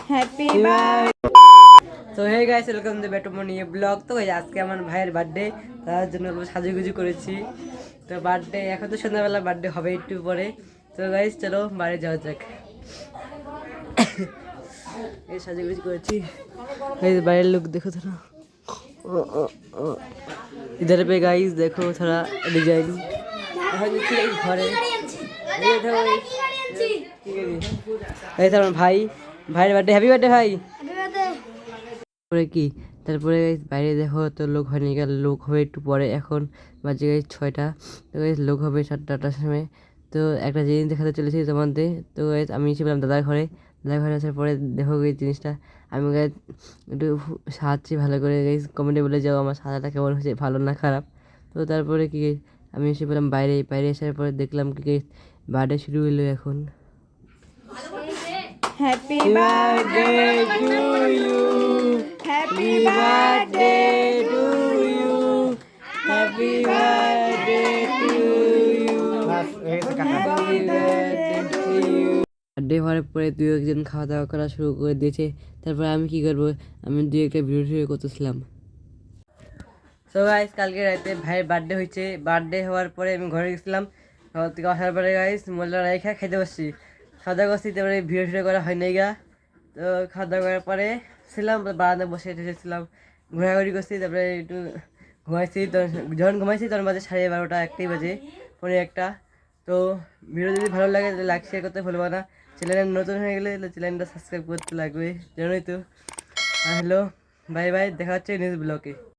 Happy তো hey guys welcome to back to my new blog. তো guys আজকে আমার ভাইয়ের বার্থডে, তার জন্য সাজুগুজু করেছি। তো বার্থডে এখন তো সন্ধ্যাবেলা, বার্থডে হবে একটু পরে। তো গাইস চলো বাইরে যাওয়া যাক। এই সাজুগুজু করেছি, এই বাইরের লুক দেখো थोड़ा। इधर पे गाइस देखो थोड़ा डिजाइन। ঘরে এই তো আমার ভাই, ভাইয়ের বার্থডে, হ্যাপি বার্থডে ভাই। তারপরে কি, তারপরে বাইরে দেখো তো লোক হয়নি, লোক হবে একটু পরে। এখন বাজে 6টা, তো লোক হবে 7টার সময়। তো একটা জিনিস দেখাতে চলেছি তোমাদের। তো আমি ছিলাম দাদার ঘরে, দাদার ঘরে আসার পরে দেখো এই জিনিসটা আমি একটু সাজাচ্ছি ভালো করে। কমেন্টে বলে যাও আমার সাজাটা কেমন হয়েছে, ভালো না খারাপ। তো তারপরে কি আমি এসে পেলাম বাইরে, বাইরে আসার পরে দেখলাম কি বার্থডে শুরু হলো এখন। Happy birthday to you, happy birthday to you, happy birthday to you, birthday হওয়ার পরে দুই একজন খাওয়া দাওয়া করা শুরু করে দিয়েছে। তারপরে আমি কি করবো, আমি দুই একটা ভিডিও করতেছিলাম। সো গাইস কালকে রাতে ভাইয়ের বার্থডে হয়েছে, বার্থডে হওয়ার পরে আমি ঘরে গেছিলাম। ঘর থেকে আসার পরে গাইস মোল্লা রাইখা খাইতে বসছি, খাওয়া দাওয়া করছি। তারপরে ভিডিও করা হয় নাই গা। তো খাওয়া দাওয়া করার পরে ছিলাম বারান্দায় বসে এসেছিলাম, ঘোরাঘুরি করছি। তারপরে একটু ঘুমাইছি, যখন ঘুমাইছি তখন বাজে 12:30 একটাই বাজে, পরে একটা। তো ভিডিও যদি ভালো লাগে তাহলে লাইক শেয়ার করতে ভুলবো না। চ্যানেল নতুন হয়ে গেলে চ্যানেলটা সাবস্ক্রাইব করতে লাগবে, জানোই তো। হ্যালো, বাই বাই, দেখা হচ্ছে নেক্সট ব্লগে।